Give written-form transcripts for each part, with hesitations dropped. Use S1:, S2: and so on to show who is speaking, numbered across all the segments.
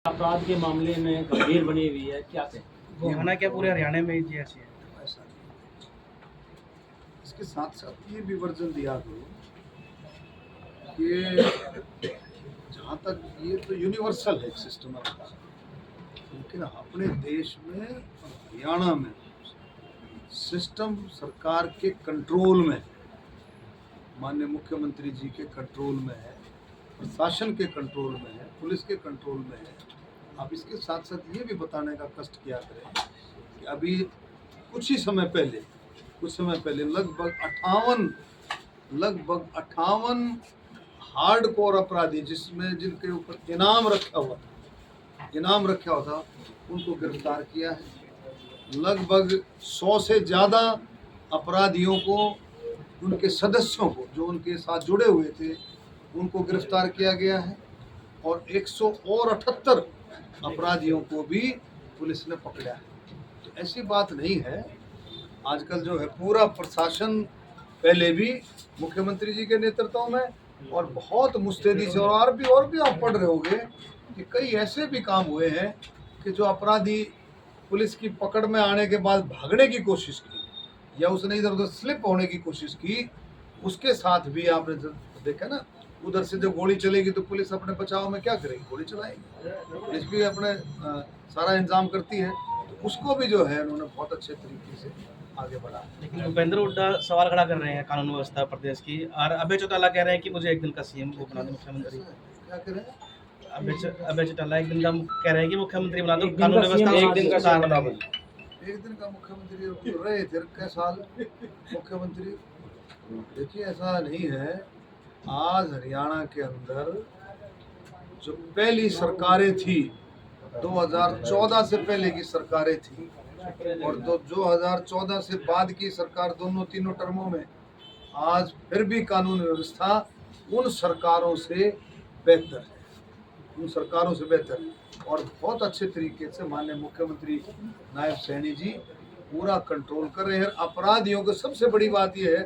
S1: अपराध के मामले में गंभीर बनी हुई है, क्या कहें?
S2: गोहाना क्या पूरे हरियाणा में जी ऐसी है?
S3: ऐसा नहीं। इसके साथ साथ ये भी वर्जन दिया करो कि जहाँ तक ये तो यूनिवर्सल है सिस्टम, लेकिन अपने देश में हरियाणा में सिस्टम सरकार के कंट्रोल में, माननीय मुख्यमंत्री जी के कंट्रोल में है, प्रशासन के कंट्रोल में है, पुलिस के कंट्रोल में है। आप इसके साथ साथ ये भी बताने का कष्ट किया करें कि अभी कुछ समय पहले लगभग 58 हार्डकोर अपराधी जिनके ऊपर इनाम रखा हुआ था उनको गिरफ्तार किया है। लगभग 100 से ज़्यादा अपराधियों को, उनके सदस्यों को जो उनके साथ जुड़े हुए थे, उनको गिरफ्तार किया गया है और 178 अपराधियों को भी पुलिस ने पकड़ा है। तो ऐसी बात नहीं है। आजकल जो है पूरा प्रशासन पहले भी मुख्यमंत्री जी के नेतृत्व में और बहुत मुस्तैदी से, और भी आप पढ़ रहे होंगे कि कई ऐसे भी काम हुए हैं कि जो अपराधी पुलिस की पकड़ में आने के बाद भागने की कोशिश की या उसने इधर उधर स्लिप होने की कोशिश की, उसके साथ भी आपने देखा ना, उधर से जब गोली चलेगी तो पुलिस अपने बचाव में क्या करेगी? गोली चलाएगी। पुलिस भी अपने सारा इंतजाम करती है, तो उसको भी जो है उन्होंने बहुत अच्छे तरीके से आगे बढ़ा।
S2: लेकिन भूपेंद्र हुड्डा सवाल खड़ा कर रहे हैं कानून व्यवस्था प्रदेश की, और अभय चौटाला कह रहे हैं कि मुझे एक दिन का सीएम वो बना दो मुख्यमंत्री।
S3: क्या करें?
S2: अभय चौटाला एक दिन का कह रहे हैं कि मुख्यमंत्री बना दो, कानून व्यवस्था
S1: एक दिन का
S2: सुधार बना दो।
S3: एक दिन का मुख्यमंत्री रहे थे कई साल मुख्यमंत्री। देखिए ऐसा नहीं है। आज हरियाणा के अंदर जो पहली सरकारें थी, 2014 से पहले की सरकारें थी और 2014 से बाद की सरकार, तीनों टर्मों में आज फिर भी कानून व्यवस्था उन सरकारों से बेहतर है और बहुत अच्छे तरीके से माननीय मुख्यमंत्री नायब सैनी जी पूरा कंट्रोल कर रहे हैं। अपराधियों को सबसे बड़ी बात यह है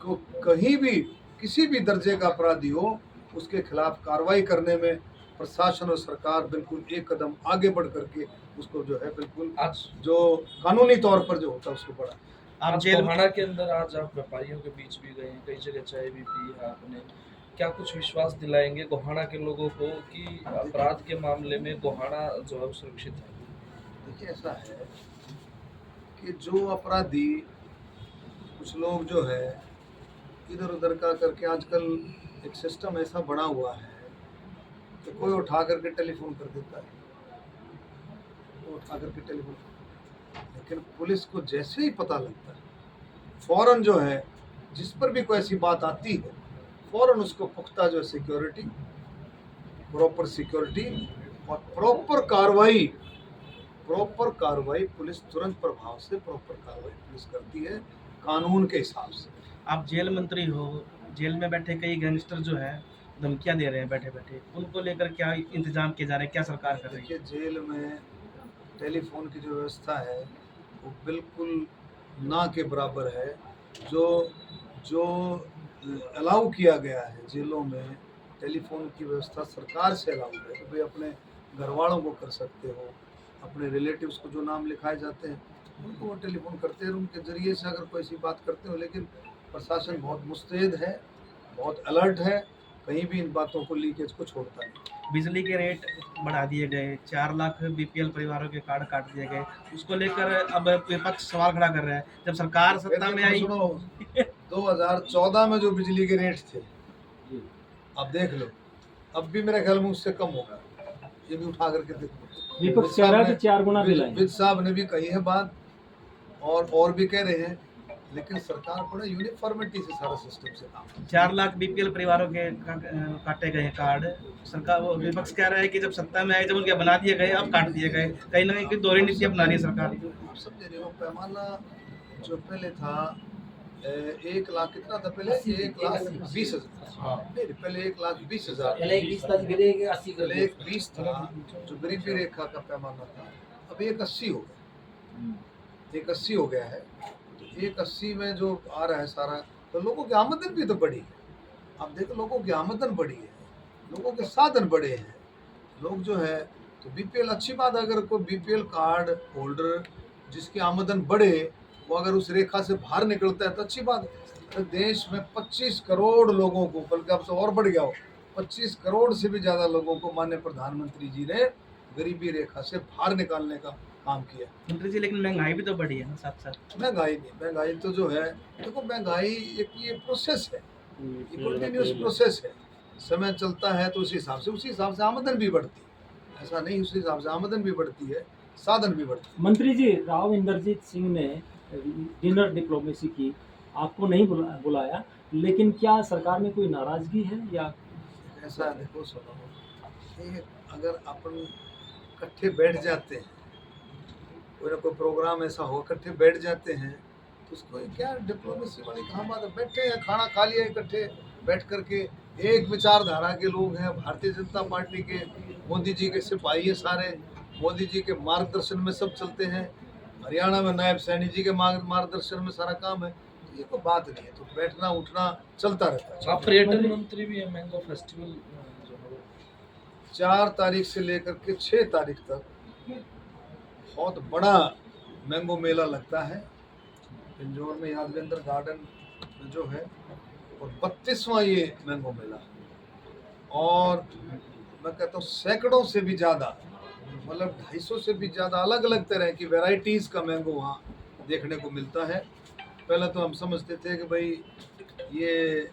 S3: कि कहीं भी किसी भी दर्जे का अपराधी हो, उसके खिलाफ कार्रवाई करने में प्रशासन और सरकार बिल्कुल एक कदम आगे बढ़ करके उसको जो है बिल्कुल जो कानूनी तौर पर जो होता है उसको बढ़ा।
S4: आप गोहाना के अंदर आज आप व्यापारियों के बीच भी गए हैं, कई जगह चाय भी पी है आपने, क्या कुछ विश्वास दिलाएंगे गोहाना के लोगों को कि अपराध के मामले में गोहाना जो है सुरक्षित है?
S3: देखिए ऐसा है कि जो अपराधी, कुछ लोग जो है इधर उधर का करके, आजकल एक सिस्टम ऐसा बना हुआ है कि कोई उठा करके टेलीफोन कर देता है, लेकिन पुलिस को जैसे ही पता लगता है, फौरन जो है जिस पर भी कोई ऐसी बात आती है, फौरन उसको पुख्ता जो सिक्योरिटी, प्रॉपर सिक्योरिटी और प्रॉपर कार्रवाई पुलिस तुरंत प्रभाव से प्रॉपर कार्रवाई पुलिस करती है कानून के हिसाब से।
S2: आप जेल मंत्री हो, जेल में बैठे कई गैंगस्टर जो है धमकियां दे रहे हैं बैठे बैठे, उनको लेकर क्या इंतजाम किए जा रहे हैं, क्या सरकार कर रही है?
S3: देखिए जेल में टेलीफोन की जो व्यवस्था है वो बिल्कुल ना के बराबर है। जो अलाउ किया गया है जेलों में, टेलीफोन की व्यवस्था सरकार से अलाउ है कि भाई अपने घर वालों को कर सकते हो, अपने रिलेटिव्स को जो नाम लिखाए जाते हैं उनको वो टेलीफोन करते हैं, उनके ज़रिए से अगर कोई ऐसी बात करते हो। लेकिन प्रशासन बहुत मुस्तैद है, बहुत अलर्ट है, कहीं भी इन बातों को, लीकेज को छोड़ता नहीं।
S2: बिजली के रेट बढ़ा दिए गए, 4 लाख बीपीएल परिवारों के कार्ड काट दिए गए, उसको लेकर अब विपक्ष सवाल खड़ा कर रहा है। जब सरकार सत्ता में आई,
S3: सुनो 2014 में जो बिजली के रेट थे, अब देख लो, अब भी मेरे ख्याल में उससे कम होगा। ये भी उठा करके देखो,
S1: विपक्ष कह रहा है कि 4 गुना बिल आए।
S3: विद साहब ने भी कही है बात और भी कह रहे हैं, लेकिन सरकार बड़ा यूनिफॉर्मिटी से सारा सिस्टम से काम।
S2: 4 लाख बीपीएल परिवारों के काटे गए कार्ड। सरकार, वो विपक्ष कह रहा है कि जब सत्ता में आए, जब उनके बना दिए गए, अब काट दिए गए। कहीं ना कहीं दोहरी नीति अपना रही है सरकार।
S3: आप समझ रहे हो, पैमाना जो पहले था 1 लाख कितना था पहले? 1,20,000। नहीं, पहले 1,20,000, पहले 1,20 था जो गरीबी रेखा का पैमाना था। अब 1,80 हो गया, 1,80 हो गया है। तो 1,80 में जो आ रहा है सारा, तो लोगों की आमदन भी तो बढ़ी है। आप देखो, लोगों की आमदन बढ़ी है, लोगों के साधन बढ़े हैं, लोग जो है तो बीपीएल अच्छी बात है, अगर कोई बीपीएल कार्ड होल्डर जिसकी आमदन बढ़े वो अगर उस रेखा से बाहर निकलता है तो अच्छी बात है। देश में 25 करोड़ लोगों को, बल्कि अब तो और बढ़ गया हो, 25 करोड़ से भी ज़्यादा लोगों को माननीय प्रधानमंत्री जी ने गरीबी रेखा से बाहर निकालने का काम किया।
S2: मंत्री जी लेकिन महंगाई भी तो बढ़ी है ना साथ साथ।
S3: महंगाई नहीं, महंगाई तो जो है, देखो महंगाई एक ये प्रोसेस है, ये कंटिन्यूस प्रोसेस है, समय चलता है तो उसी हिसाब से आमदन भी बढ़ती है, ऐसा नहीं उसी हिसाब से आमदन भी बढ़ती है, साधन भी बढ़ते हैं।
S1: मंत्री जी, राव इंद्रजीत सिंह ने डिनर डिप्लोमेसी की, आपको नहीं बुलाया, लेकिन क्या सरकार में कोई नाराजगी है या?
S3: ऐसा देखो सुनो, ये अगर अपन इकट्ठे बैठ जाते हैं, कोई ना कोई प्रोग्राम ऐसा हो, इकट्ठे बैठ जाते हैं तो उसको क्या डिप्लोमेसी वाली कहाँ बात है। बैठे हैं, खाना खा लिया इकट्ठे बैठ करके, एक विचारधारा के लोग हैं, भारतीय जनता पार्टी के, मोदी जी के सिपाही हैं सारे, मोदी जी के मार्गदर्शन में सब चलते हैं, हरियाणा में नायब सैनी जी के मार्गदर्शन में सारा काम है, तो ये कोई बात नहीं है, तो बैठना उठना चलता रहता है।
S4: आप पर्यटन मंत्री भी है, मैंगो फेस्टिवल जो है
S3: 4 तारीख से लेकर के 6 तारीख तक बहुत बड़ा मैंगो मेला लगता है पिंजौर में, यादवेंद्र गार्डन में जो है, और 32वां ये मैंगो मेला है। और मैं कहता हूँ सैकड़ों से भी ज़्यादा, मतलब 250 से भी ज़्यादा अलग अलग तरह की वैरायटीज़ का मैंगो वहाँ देखने को मिलता है। पहले तो हम समझते थे कि भाई ये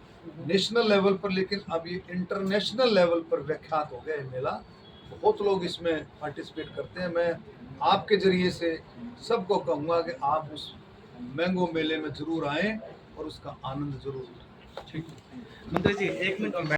S3: नेशनल लेवल पर, लेकिन अब ये इंटरनेशनल लेवल पर विख्यात हो गया ये मेला, बहुत लोग इसमें पार्टिसिपेट करते हैं। मैं आपके जरिए से सबको कहूँगा कि आप उस मैंगो मेले में ज़रूर आएँ और उसका आनंद ज़रूर उठाएं।
S2: मंत्री जी 1 मिनट और